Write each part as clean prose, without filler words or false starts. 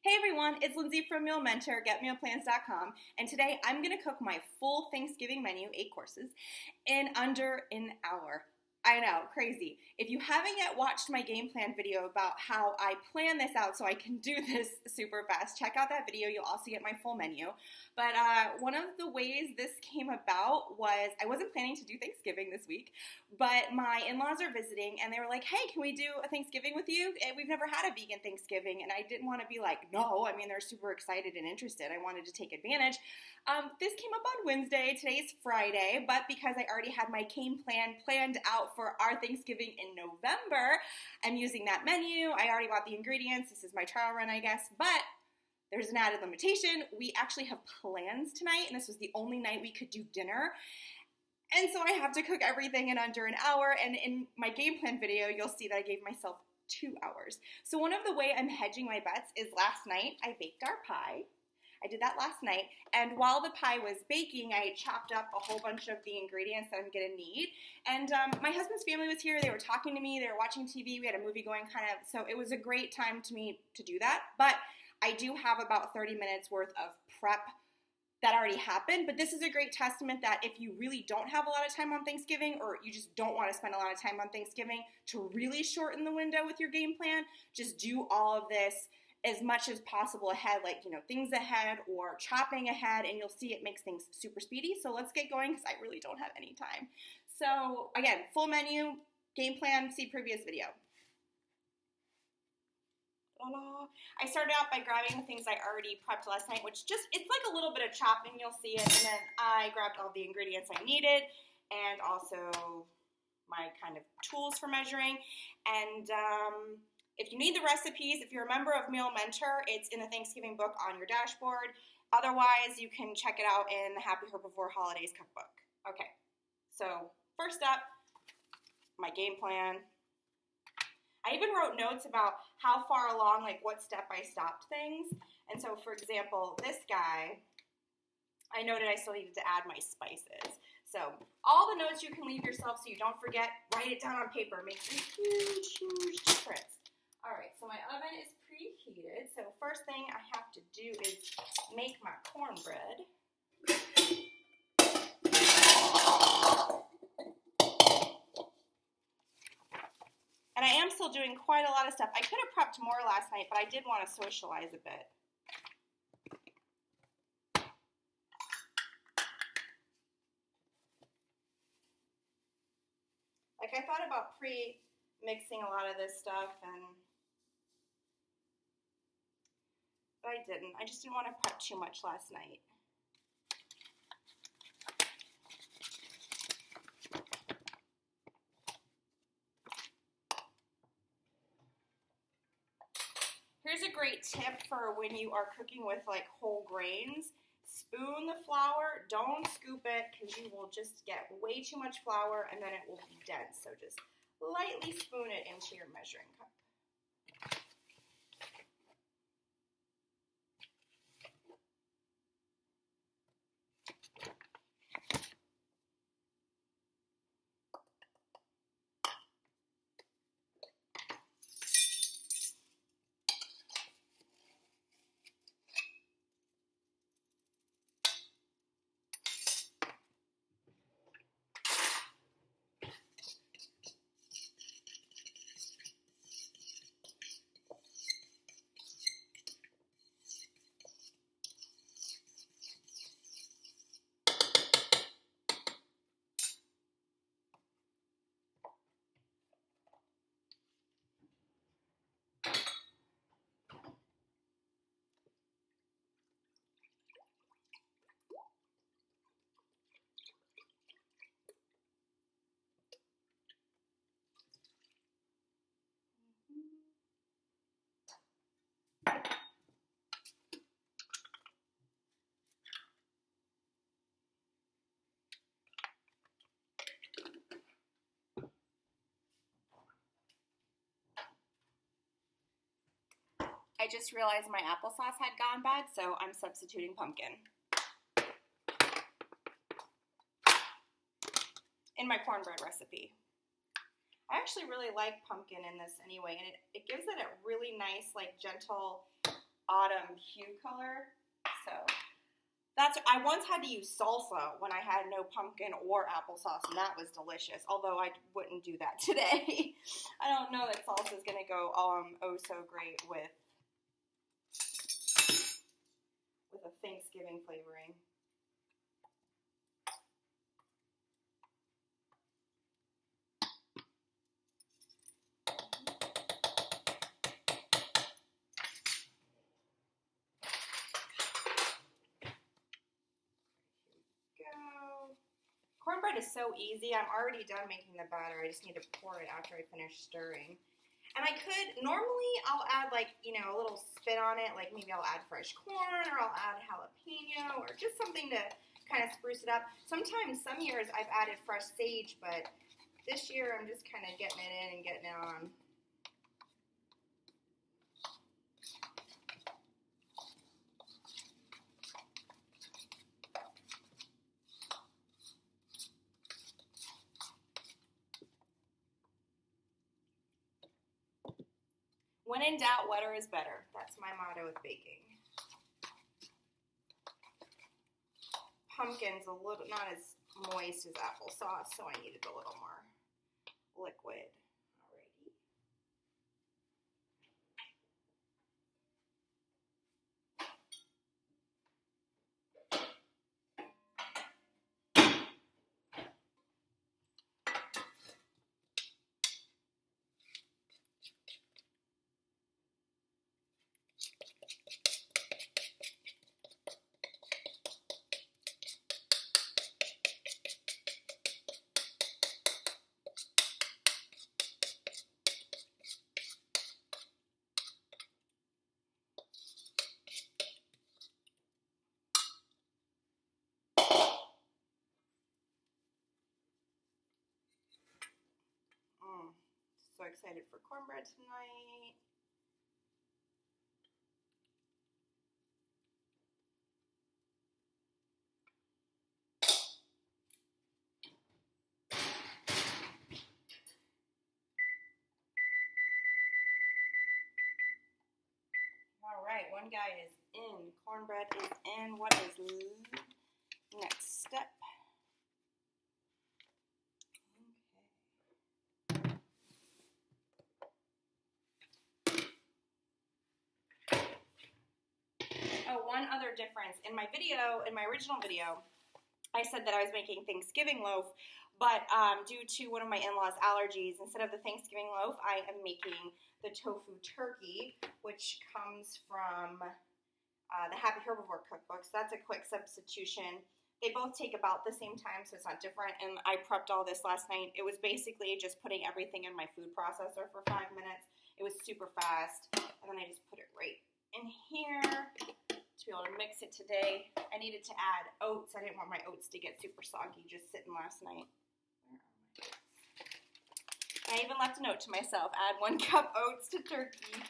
Hey everyone, it's Lindsay from Meal Mentor, getmealplans.com, and today I'm going to cook my full Thanksgiving menu, 8 courses, in under an hour. I know, crazy. If you haven't yet watched my game plan video about how I plan this out so I can do this super fast, check out that video. You'll also get my full menu. But one of the ways this came about was I wasn't planning to do Thanksgiving this week, but my in-laws are visiting and they were like, hey, can we do a Thanksgiving with you? And we've never had a vegan Thanksgiving, and I didn't want to be like, no. I mean, they're super excited and interested. I wanted to take advantage. This came up on Wednesday. Today's Friday, but because I already had my game plan planned out for our Thanksgiving in November, I'm using that menu. I already bought the ingredients. This is my trial run, I guess, but there's an added limitation. We actually have plans tonight, and this was the only night we could do dinner. And so I have to cook everything in under an hour, and in my game plan video, you'll see that I gave myself 2 hours. So one of the way I'm hedging my bets is last night I baked our pie. I did that last night, and while the pie was baking, I chopped up a whole bunch of the ingredients that I'm going to need, and my husband's family was here. They were talking to me. They were watching TV. We had a movie going so it was a great time to me to do that, but I do have about 30 minutes worth of prep that already happened, but this is a great testament that if you really don't have a lot of time on Thanksgiving, or you just don't want to spend a lot of time on Thanksgiving, to really shorten the window with your game plan, just do all of this as much as possible ahead, like, things ahead or chopping ahead, and you'll see it makes things super speedy. So let's get going because I really don't have any time. So again, full menu, game plan, see previous video. I started out by grabbing the things I already prepped last night, which it's like a little bit of chopping, you'll see it, and then I grabbed all the ingredients I needed, and also my kind of tools for measuring, and if you need the recipes, if you're a member of Meal Mentor, it's in the Thanksgiving book on your dashboard. Otherwise, you can check it out in the Happy Her Before Holidays cookbook. Okay, so first up, my game plan. I even wrote notes about how far along, like what step I stopped things. And so, for example, this guy, I noted I still needed to add my spices. So all the notes you can leave yourself so you don't forget, write it down on paper. Makes a huge, huge difference. All right, so my oven is preheated. So first thing I have to do is make my cornbread. And I am still doing quite a lot of stuff. I could have prepped more last night, but I did want to socialize a bit. Like, I thought about pre-mixing a lot of this stuff, but I didn't. I just didn't want to prep too much last night. Here's a great tip for when you are cooking with like whole grains. Spoon the flour, don't scoop it, because you will just get way too much flour and then it will be dense. So just lightly spoon it into your measuring cup. I just realized my applesauce had gone bad, so I'm substituting pumpkin in my cornbread recipe. I actually really like pumpkin in this anyway, and it gives it a really nice, like, gentle autumn hue color. So I once had to use salsa when I had no pumpkin or applesauce, and that was delicious, although I wouldn't do that today. I don't know that salsa is going to go oh so great with a Thanksgiving flavoring. Cornbread is so easy. I'm already done making the batter. I just need to pour it after I finish stirring. And normally I'll add a little spin on it, like maybe I'll add fresh corn or I'll add jalapeno or just something to kind of spruce it up. Sometimes, some years I've added fresh sage, but this year I'm just kind of getting it in and getting it on. When in doubt, wetter is better. That's my motto with baking. Pumpkin's a little not as moist as applesauce, so I needed a little more liquid. Alrighty. So excited for cornbread tonight. All right, one guy is in. Cornbread is in. What is next step? Oh, one other difference. In my original video, I said that I was making Thanksgiving loaf, but due to one of my in-laws' allergies, instead of the Thanksgiving loaf, I am making the tofu turkey, which comes from the Happy Herbivore cookbook. So that's a quick substitution. They both take about the same time, so it's not different, and I prepped all this last night. It was basically just putting everything in my food processor for 5 minutes. It was super fast, and then I just put it right in here to be able to mix it today. I needed to add oats. I didn't want my oats to get super soggy just sitting last night. Where are my oats? I even left a note to myself, add 1 cup oats to turkey.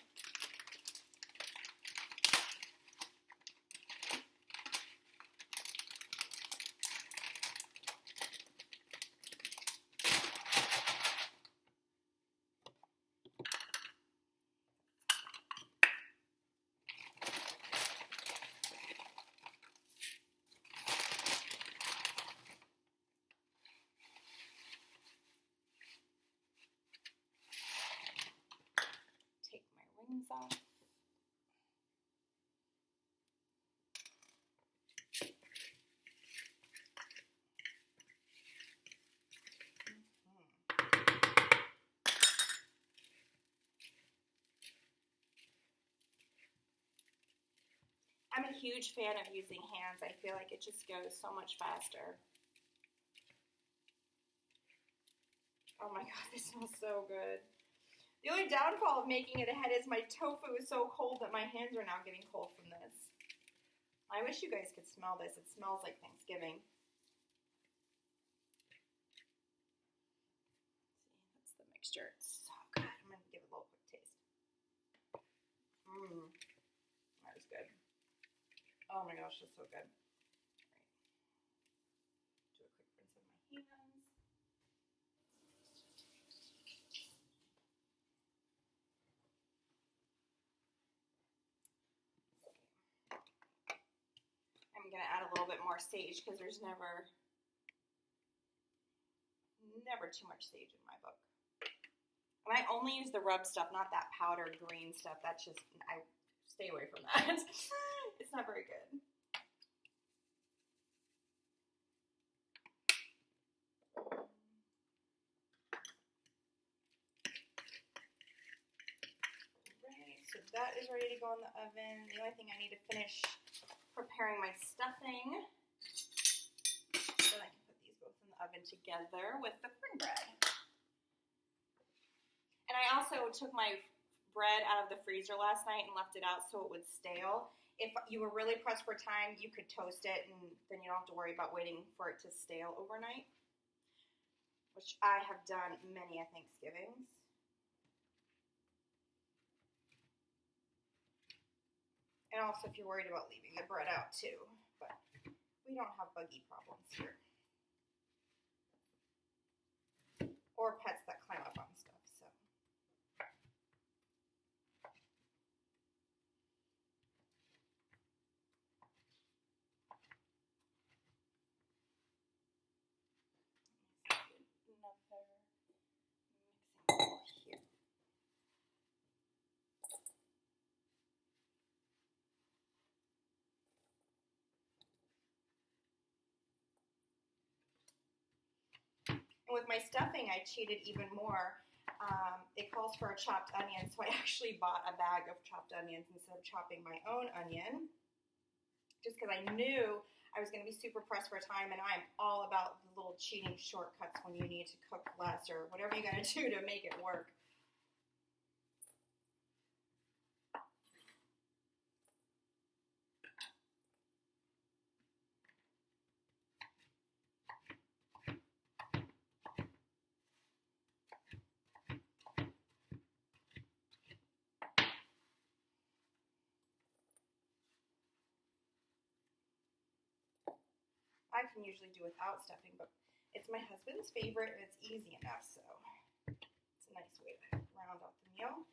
Off. I'm a huge fan of using hands. I feel like it just goes so much faster. Oh my god, this smells so good. The only downfall of making it ahead is my tofu is so cold that my hands are now getting cold from this. I wish you guys could smell this. It smells like Thanksgiving. See, that's the mixture. It's so good. I'm going to give it a little quick taste. That was good. Oh my gosh, that's so good. All right. Do a quick rinse of my hands. bit more sage because there's never too much sage in my book. And I only use the rub stuff, not that powdered green stuff. That's just, I stay away from that. It's not very good. Alright, so that is ready to go in the oven. The only thing I need to finish preparing my stuffing. Then I can put these both in the oven together with the cornbread. And I also took my bread out of the freezer last night and left it out so it would stale. If you were really pressed for time, you could toast it and then you don't have to worry about waiting for it to stale overnight, which I have done many a Thanksgivings. And also if you're worried about leaving the bread out too, but we don't have buggy problems here. Or pets that climb up on stuff, so. Another mixing bowl here. And with my stuffing, I cheated even more. It calls for a chopped onion, so I actually bought a bag of chopped onions instead of chopping my own onion, just because I knew I was going to be super pressed for time, and I'm all about the little cheating shortcuts when you need to cook less or whatever you got to do to make it work. I can usually do without stuffing, but it's my husband's favorite and it's easy enough, so it's a nice way to round out the meal.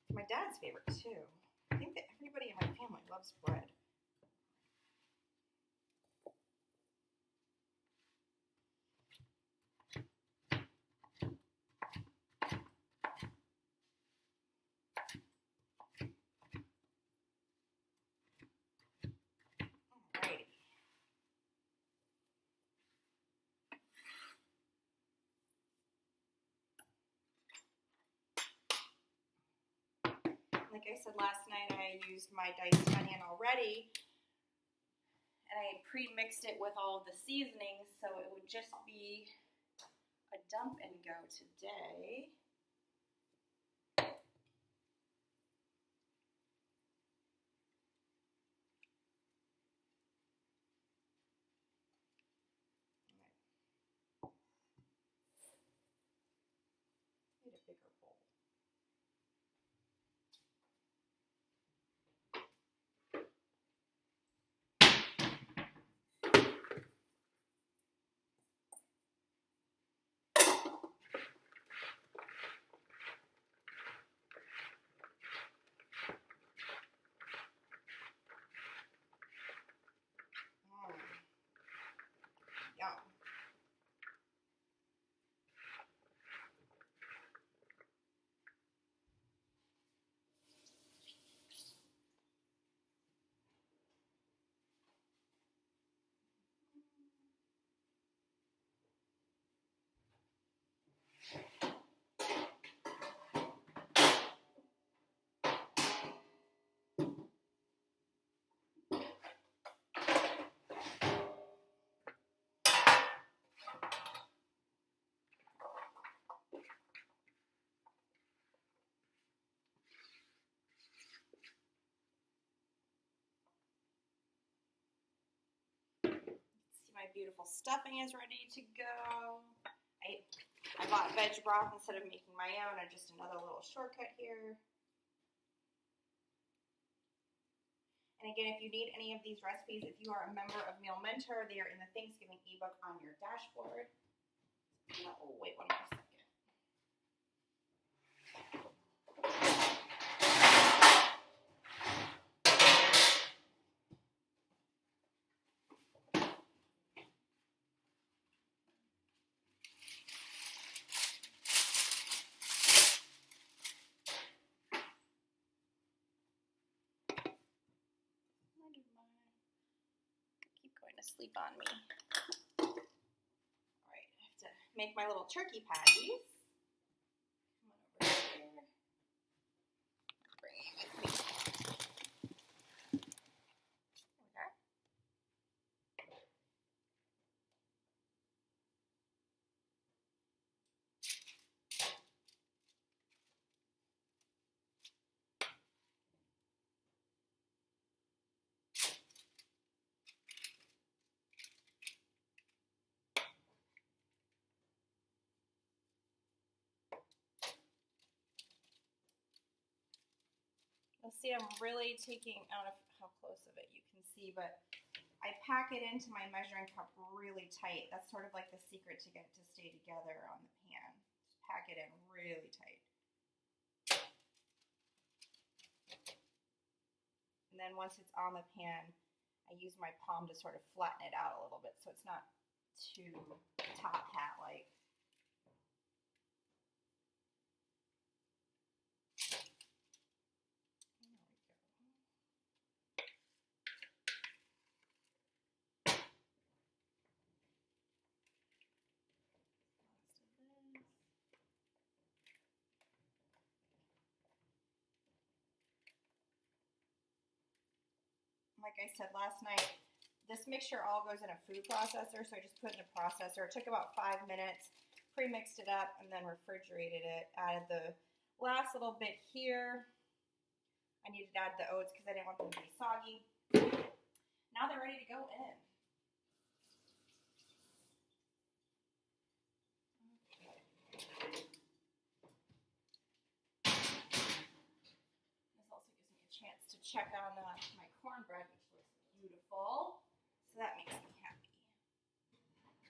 It's my dad's favorite too. I think that everybody in my family loves bread. Like I said last night, I used my diced onion already, and I pre-mixed it with all of the seasonings, so it would just be a dump and go today. Need a bigger bowl. Yum. My beautiful stuffing is ready to go. I bought veg broth instead of making my own, and just another little shortcut here. And again, if you need any of these recipes, if you are a member of Meal Mentor, they are in the Thanksgiving ebook on your dashboard. Oh, wait 1 more second. asleep on me. All right, I have to make my little turkey patties. Come on over here. Bring it with me. There we go. You'll see I'm really taking out of how close of it you can see, but I pack it into my measuring cup really tight. That's sort of like the secret to get it to stay together on the pan. Just pack it in really tight. And then once it's on the pan, I use my palm to sort of flatten it out a little bit so it's not too top hat-like. Like I said last night, this mixture all goes in a food processor, so I just put it in a processor. It took about 5 minutes, pre-mixed it up, and then refrigerated it. Added the last little bit here. I needed to add the oats because I didn't want them to be soggy. Now they're ready to go in. This also gives me a chance to check on my cornbread, which looks beautiful. So that makes me happy.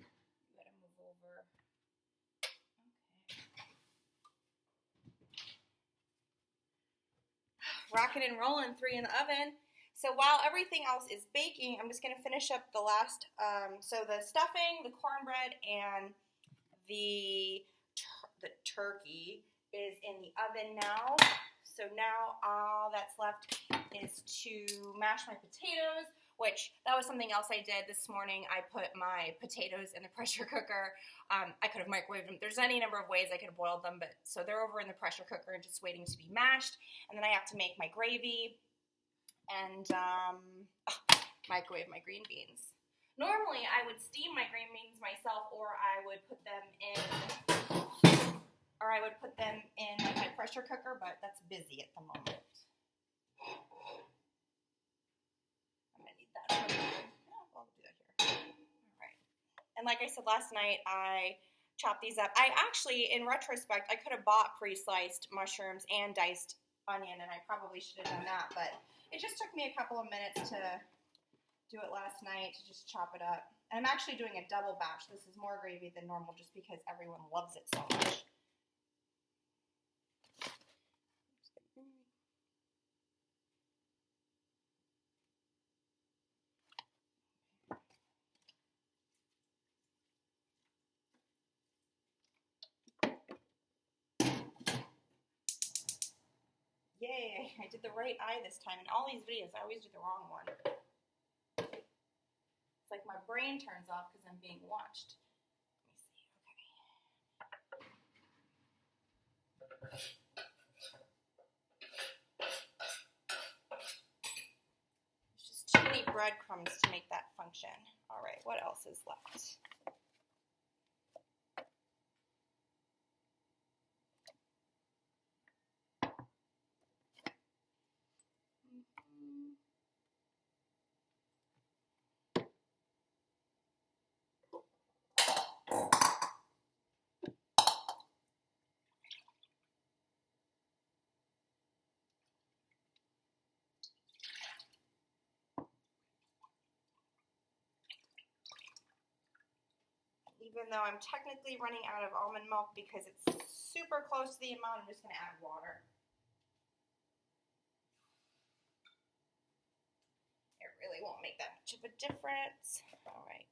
You gotta move over. Okay. Rocking and rolling, 3 in the oven. So while everything else is baking, I'm just gonna finish up the last, so the stuffing, the cornbread, and the turkey is in the oven now. So now all that's left is to mash my potatoes, which that was something else I did this morning. I put my potatoes in the pressure cooker. I could have microwaved them. There's any number of ways I could have boiled them, but so they're over in the pressure cooker and just waiting to be mashed. And then I have to make my gravy and microwave my green beans. Normally I would steam my green beans myself, or I would put them in like my pressure cooker, but that's busy at the moment. I'm gonna need that. I'll do that here. All right. And like I said last night, I chopped these up. I actually, in retrospect, I could have bought pre-sliced mushrooms and diced onion, and I probably should have done that, but it just took me a couple of minutes to do it last night, to just chop it up. And I'm actually doing a double batch. This is more gravy than normal just because everyone loves it so much. Yay, I did the right eye this time. In all these videos, I always do the wrong one. It's like my brain turns off because I'm being watched. Let me see, okay. There's just too many breadcrumbs to make that function. All right, what else is left? Even though I'm technically running out of almond milk because it's super close to the amount, I'm just going to add water. It really won't make that much of a difference. All right.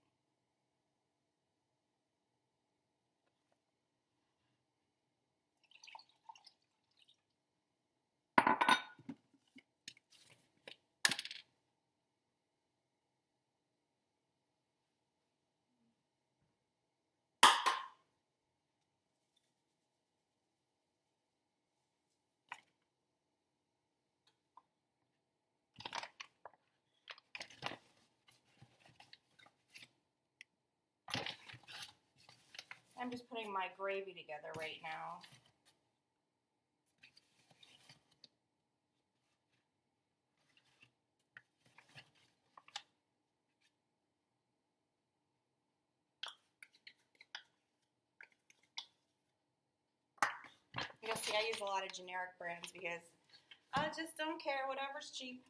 I'm just putting my gravy together right now. You'll see I use a lot of generic brands because I just don't care, whatever's cheap.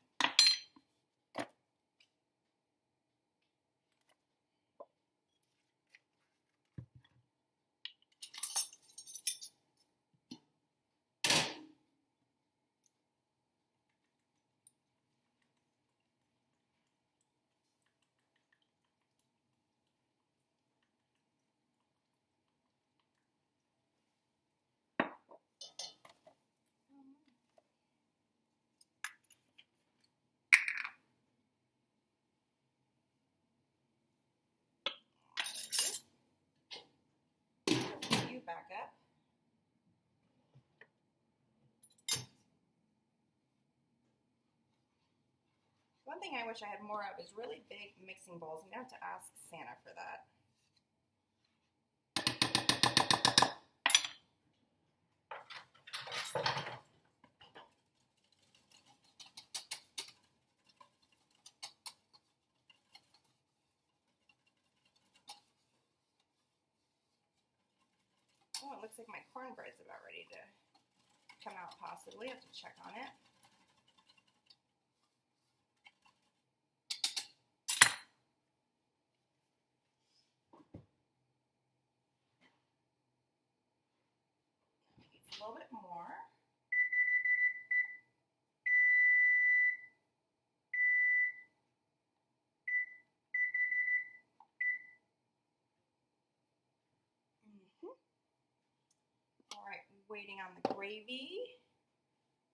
Back up. One thing I wish I had more of is really big mixing bowls. I'm going to have to ask Santa for that. Oh, it looks like my cornbread's about ready to come out possibly. I have to check on it. It's a little bit more. All right, waiting on the gravy.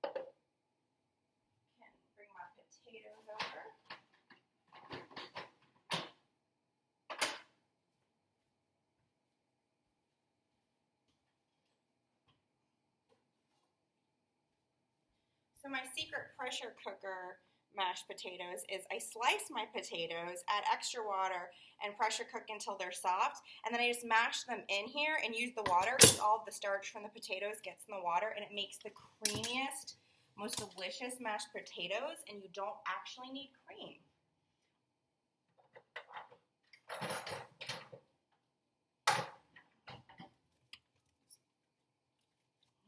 Can bring my potatoes over. So my secret pressure cooker mashed potatoes is I slice my potatoes, add extra water, and pressure cook until they're soft. And then I just mash them in here and use the water because all of the starch from the potatoes gets in the water and it makes the creamiest, most delicious mashed potatoes, and you don't actually need cream.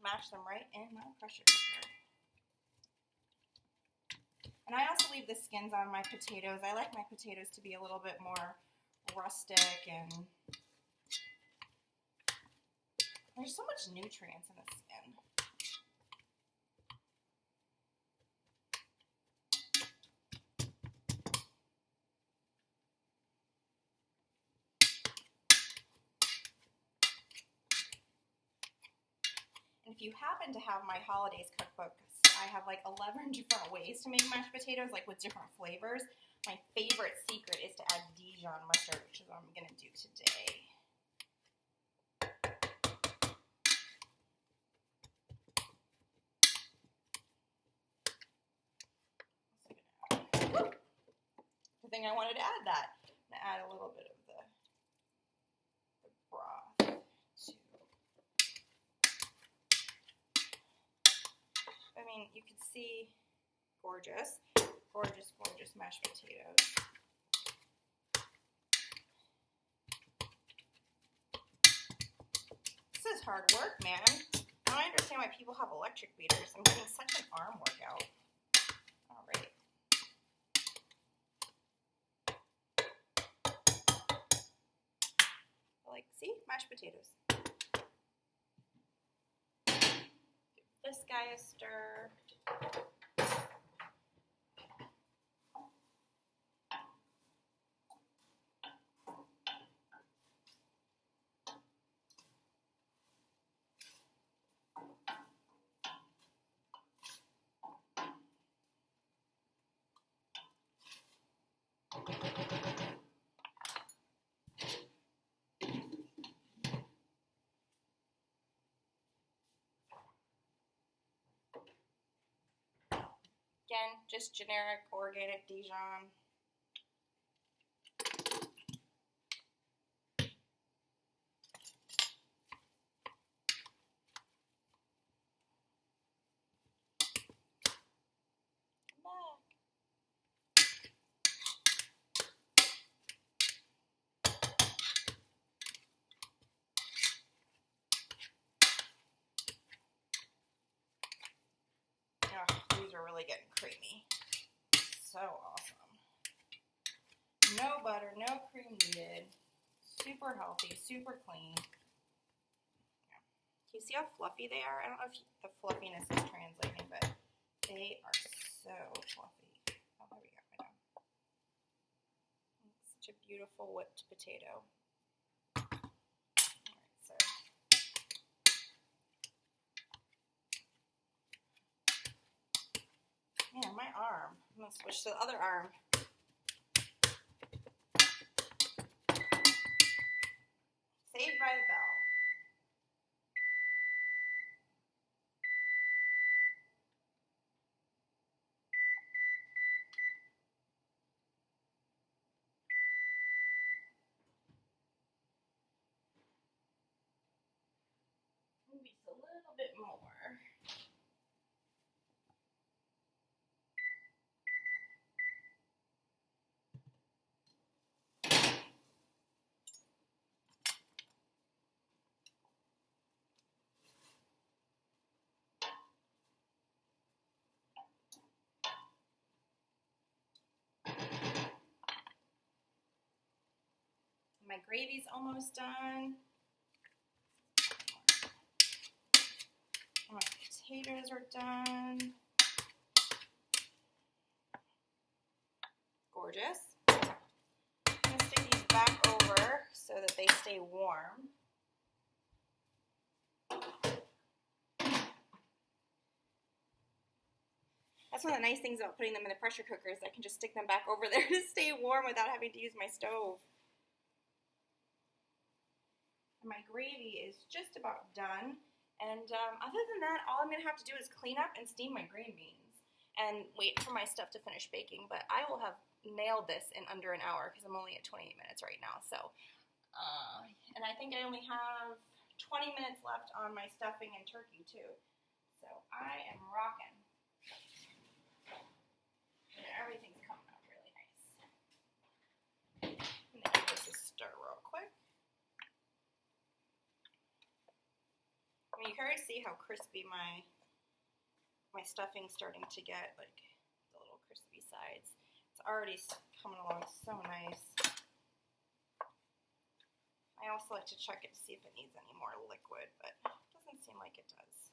Mash them right in my pressure cooker. And I also leave the skins on my potatoes. I like my potatoes to be a little bit more rustic, and there's so much nutrients in the skin. And if you happen to have my holidays cookbook, I have like 11 different ways to make mashed potatoes, like with different flavors. My favorite secret is to add Dijon mustard, which is what I'm going to do today. Good thing I wanted to add that. I'm going to add a little bit of the broth too. I mean, you can see gorgeous, gorgeous, gorgeous mashed potatoes. This is hard work, man. Now I understand why people have electric beaters. I'm getting such an arm workout. All right. Like, see? Mashed potatoes. Give this guy a stir. Again, just generic organic Dijon. yummy. So awesome. No butter, no cream needed. Super healthy, super clean. Can you see how fluffy they are? I don't know if the fluffiness is translating, but they are so fluffy. Oh, there we go. It's such a beautiful whipped potato. Alright, so man, my arm. I'm gonna switch to the other arm. Saved by the bell. Maybe just a little bit more. My gravy's almost done. My potatoes are done. Gorgeous. I'm going to stick these back over so that they stay warm. That's one of the nice things about putting them in the pressure cooker is I can just stick them back over there to stay warm without having to use my stove. And my gravy is just about done. And other than that, all I'm going to have to do is clean up and steam my green beans and wait for my stuff to finish baking. But I will have nailed this in under an hour because I'm only at 28 minutes right now. So, and I think I only have 20 minutes left on my stuffing and turkey too. So I am rocking. And everything's coming out really nice. I'm going to give this a stir real quick. I mean, you can already see how crispy my stuffing's starting to get, like the little crispy sides. It's already coming along so nice. I also like to check it to see if it needs any more liquid, but it doesn't seem like it does.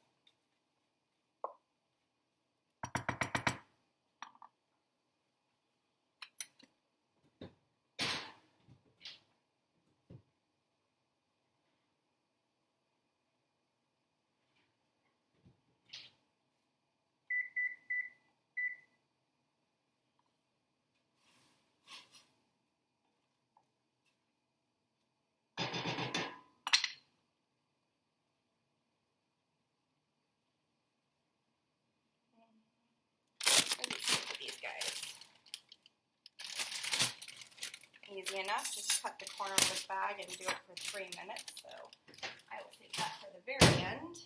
These guys. Easy enough, just cut the corner of this bag and do it for 3 minutes, so I will save that for the very end.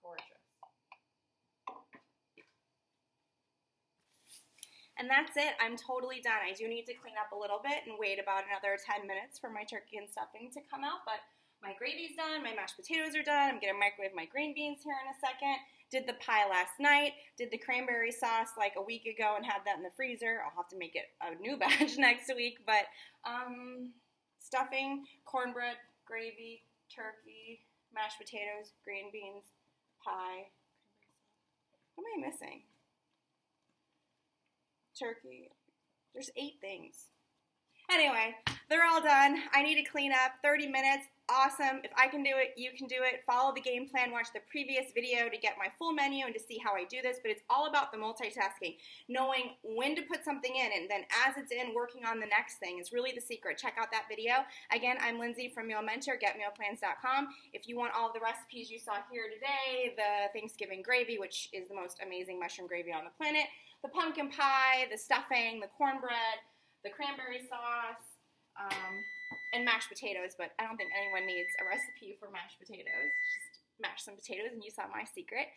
Gorgeous. And that's it. I'm totally done. I do need to clean up a little bit and wait about another 10 minutes for my turkey and stuffing to come out, but my gravy's done, my mashed potatoes are done. I'm going to microwave my green beans here in a second. Did the pie last night, did the cranberry sauce like a week ago and had that in the freezer. I'll have to make it a new batch next week, but stuffing, cornbread, gravy, turkey, mashed potatoes, green beans, pie. What am I missing? Turkey. There's 8 things. Anyway, they're all done. I need to clean up. 30 minutes. Awesome. If I can do it, you can do it. Follow the game plan. Watch the previous video to get my full menu and to see how I do this. But it's all about the multitasking. Knowing when to put something in and then as it's in, working on the next thing is really the secret. Check out that video. Again, I'm Lindsay from Meal Mentor, getmealplans.com. If you want all of the recipes you saw here today, the Thanksgiving gravy, which is the most amazing mushroom gravy on the planet, the pumpkin pie, the stuffing, the cornbread, the cranberry sauce, and mashed potatoes, but I don't think anyone needs a recipe for mashed potatoes. Just mash some potatoes and you saw my secret.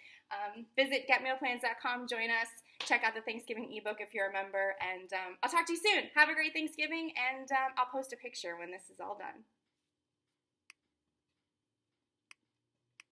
Visit getmealplans.com, join us, check out the Thanksgiving ebook if you're a member, and I'll talk to you soon. Have a great Thanksgiving, and I'll post a picture when this is all done.